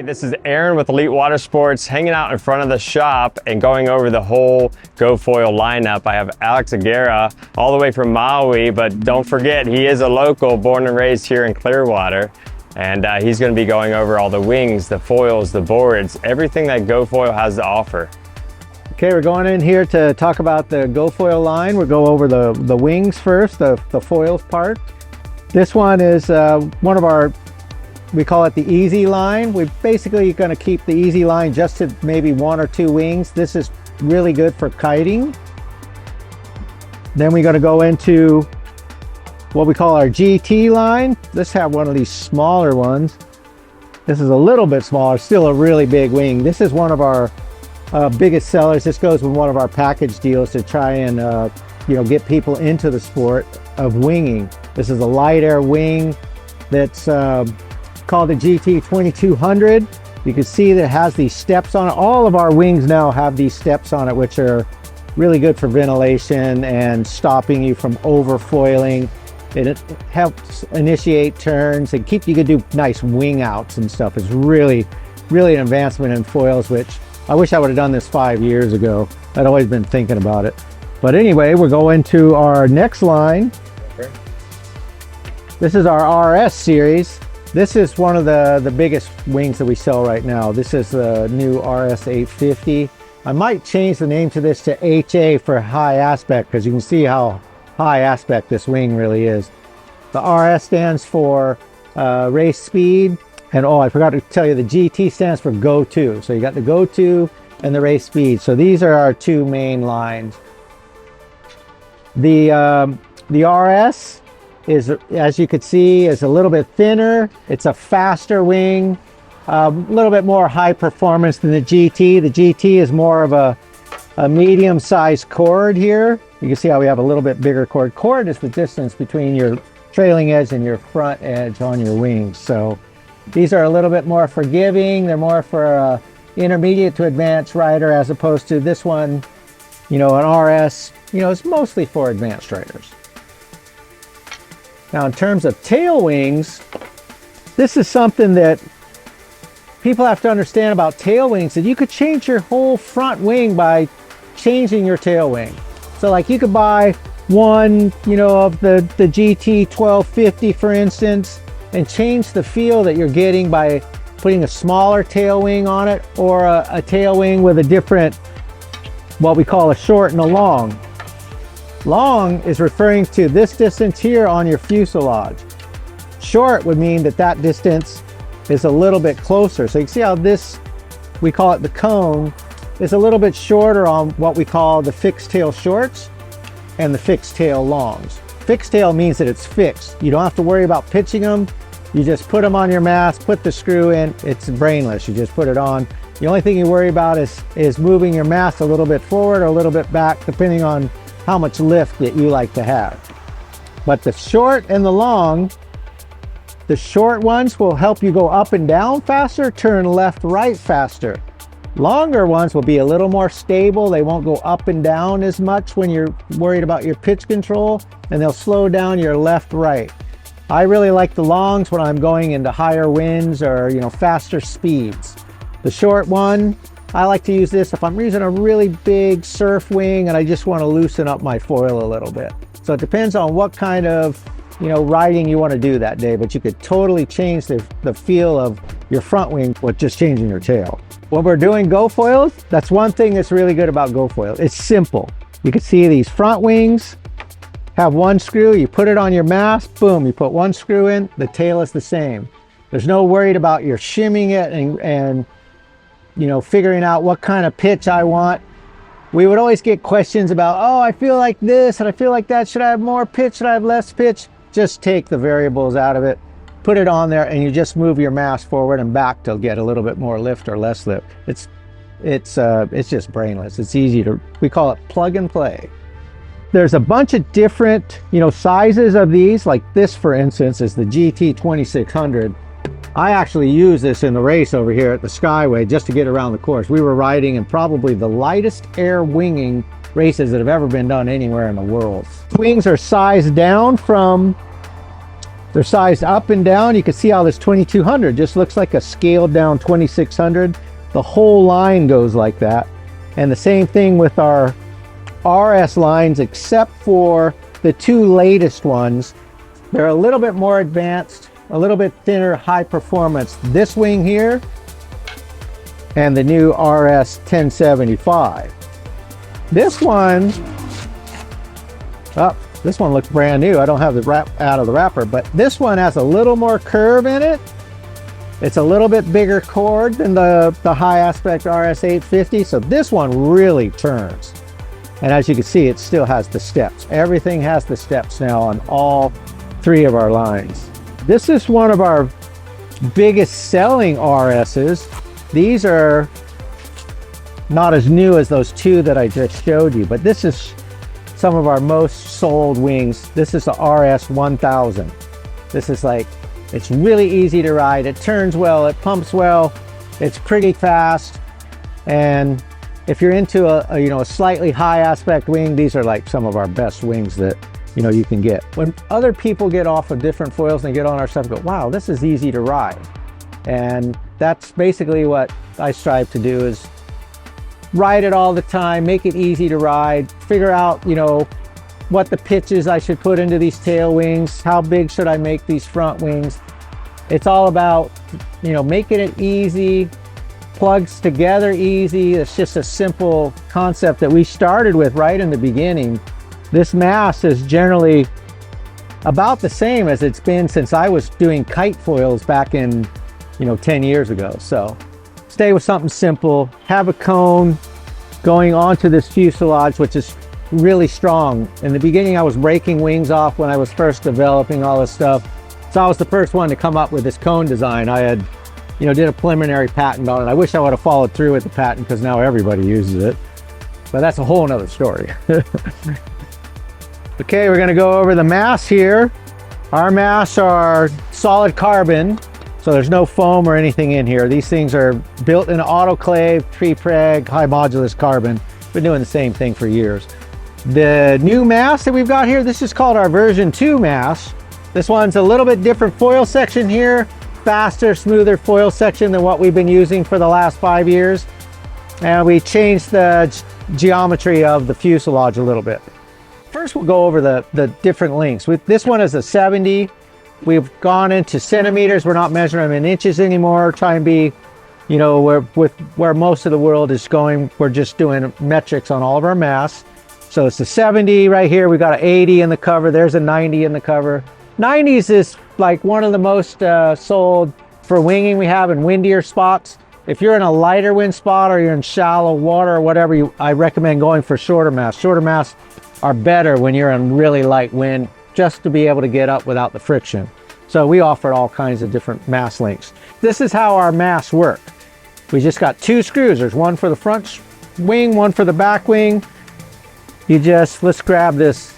This is Aaron with Elite Watersports, hanging out in front of the shop and going over the whole GoFoil lineup. I have Alex Aguera all the way from Maui, but don't forget, he is a local, born and raised here in Clearwater. And he's going to be going over all the wings, the foils, the boards, everything that GoFoil has to offer. Okay, we're going in here to talk about the GoFoil line. We'll go over the wings first, the foils part. This one is one of our, we call it the easy line. We're basically going to keep the easy line just to maybe one or two wings. This is really good for kiting. Then we're going to go into what we call our GT line. Let's have one of these smaller ones. This is a little bit smaller, still a really big wing. This is one of our biggest sellers. This goes with one of our package deals to try and get people into the sport of winging. This is a light air wing that's called the GT 2200. You can see that it has these steps on it. All of our wings now have these steps on it, which are really good for ventilation and stopping you from overfoiling. It helps initiate turns and you can do nice wing outs and stuff. It's really an advancement in foils, which I wish I would have done this 5 years ago. I'd always been thinking about it. But anyway, we're going to our next line. Okay. This is our RS series. This is one of the biggest wings that we sell right now. This is the new RS 850. I might change the name to this to HA for high aspect, because you can see how high aspect this wing really is. The RS stands for race speed. And oh, I forgot to tell you, the GT stands for Go To. So you got the Go To and the race speed. So these are our two main lines. The RS is, as you could see, is a little bit thinner. It's a faster wing, a little bit more high performance than the GT. The GT is more of a medium-sized chord here. You can see how we have a little bit bigger chord. Chord is the distance between your trailing edge and your front edge on your wings. So these are a little bit more forgiving. They're more for intermediate to advanced rider, as opposed to this one, an RS, it's mostly for advanced riders. Now, in terms of tail wings, this is something that people have to understand about tail wings, that you could change your whole front wing by changing your tail wing. So like you could buy one, of the GT 1250, for instance, and change the feel that you're getting by putting a smaller tail wing on it, or a tail wing with a different, what we call a short and a long. Long is referring to this distance here on your fuselage. Short would mean that distance is a little bit closer. So you can see how this, we call it the cone, is a little bit shorter on what we call the fixed tail shorts and the fixed tail longs. Fixed tail means that it's fixed. You don't have to worry about pitching them. You just put them on your mast, put the screw in, it's brainless. You just put it on. The only thing you worry about is moving your mast a little bit forward or a little bit back, depending on how much lift that you like to have. But the short and the long, the short ones will help you go up and down faster, turn left, right faster. Longer ones will be a little more stable. They won't go up and down as much when you're worried about your pitch control, and they'll slow down your left, right. I really like the longs when I'm going into higher winds or, faster speeds. The short one, I like to use this if I'm using a really big surf wing and I just want to loosen up my foil a little bit. So it depends on what kind of, riding you want to do that day, but you could totally change the feel of your front wing with just changing your tail. When we're doing GoFoils, that's one thing that's really good about GoFoil. It's simple. You can see these front wings have one screw. You put it on your mast, boom, you put one screw in, the tail is the same. There's no worried about your shimming it and figuring out what kind of pitch I want. We would always get questions about, oh, I feel like this and I feel like that. Should I have more pitch? Should I have less pitch? Just take the variables out of it, put it on there, and you just move your mast forward and back to get a little bit more lift or less lift. It's just brainless. It's easy to, we call it plug and play. There's a bunch of different, sizes of these. Like this, for instance, is the GT 2600. I actually use this in the race over here at the Skyway just to get around the course. We were riding in probably the lightest air winging races that have ever been done anywhere in the world. Wings are sized down from They're sized up and down. You can see how this 2200 just looks like a scaled down 2600. The whole line goes like that. And the same thing with our RS lines, except for the two latest ones. They're a little bit more advanced, a little bit thinner, high performance. This wing here and the new RS 1075. This one, oh, this one looks brand new. I don't have the wrap out of the wrapper, but this one has a little more curve in it. It's a little bit bigger chord than the high aspect RS 850. So this one really turns. And as you can see, it still has the steps. Everything has the steps now on all three of our lines. This is one of our biggest selling RSs. These are not as new as those two that I just showed you, but this is some of our most sold wings. This is the RS 1000. This is like, it's really easy to ride. It turns well, it pumps well, it's pretty fast. And if you're into a slightly high aspect wing, these are like some of our best wings that you can get. When other people get off of different foils and they get on our stuff and go, wow, this is easy to ride. And that's basically what I strive to do, is ride it all the time, make it easy to ride, figure out, what the pitches I should put into these tail wings, how big should I make these front wings. It's all about, making it easy, plugs together easy. It's just a simple concept that we started with right in the beginning. This mast is generally about the same as it's been since I was doing kite foils back in 10 years ago. So stay with something simple, have a cone going onto this fuselage, which is really strong. In the beginning, I was breaking wings off when I was first developing all this stuff. So I was the first one to come up with this cone design. I had did a preliminary patent on it. I wish I would have followed through with the patent, because now everybody uses it. But that's a whole nother story. Okay, we're gonna go over the masts here. Our masts are solid carbon, so there's no foam or anything in here. These things are built in autoclave, pre-preg, high modulus carbon. Been doing the same thing for years. The new mast that we've got here, this is called our version 2 mast. This one's a little bit different foil section here. Faster, smoother foil section than what we've been using for the last 5 years. And we changed the geometry of the fuselage a little bit. First, we'll go over the different lengths. This one is a 70. We've gone into centimeters. We're not measuring them in inches anymore. Try and be, where most of the world is going, we're just doing metrics on all of our masts. So it's a 70 right here. We got an 80 in the cover. There's a 90 in the cover. 90s is like one of the most sold for winging we have in windier spots. If you're in a lighter wind spot or you're in shallow water or whatever, I recommend going for shorter masts. Shorter masts are better when you're in really light wind, just to be able to get up without the friction. So we offer all kinds of different mast lengths. This is how our masts work. We just got two screws. There's one for the front wing, one for the back wing. Let's grab this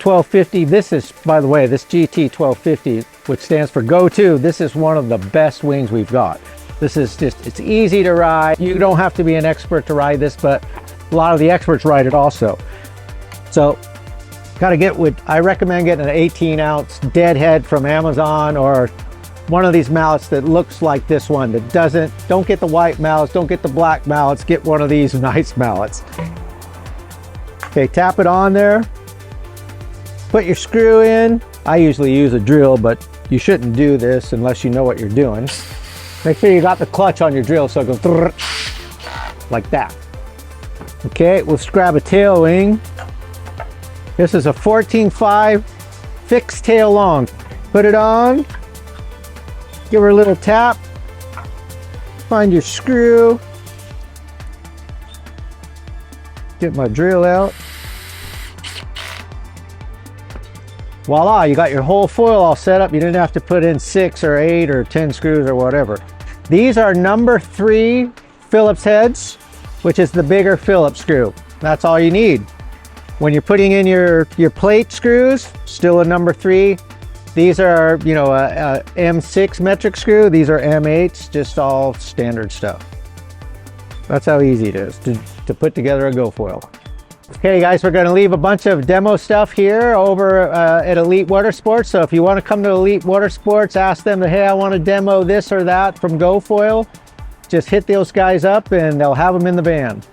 1250. This is, by the way, this GT 1250, which stands for Go-To. This is one of the best wings we've got. This is it's easy to ride. You don't have to be an expert to ride this, but a lot of the experts ride it also. So I recommend getting an 18-ounce deadhead from Amazon, or one of these mallets that looks like this one, that don't get the white mallets, don't get the black mallets, get one of these nice mallets. Okay, tap it on there. Put your screw in. I usually use a drill, but you shouldn't do this unless you know what you're doing. Make sure you got the clutch on your drill so it goes like that. Okay, let's grab a tail wing. This is a 14.5 fixed tail long. Put it on, give her a little tap, find your screw, get my drill out. Voila, you got your whole foil all set up. You didn't have to put in 6 or 8 or 10 screws or whatever. These are number 3 Phillips heads, which is the bigger Phillips screw. That's all you need. When you're putting in your plate screws, still a number 3. These are, a M6 metric screw. These are M8s, just all standard stuff. That's how easy it is to put together a GoFoil. Okay guys, we're going to leave a bunch of demo stuff here over at Elite Watersports. So if you want to come to Elite Watersports, ask them, hey, I want to demo this or that from GoFoil. Just hit those guys up and they'll have them in the van.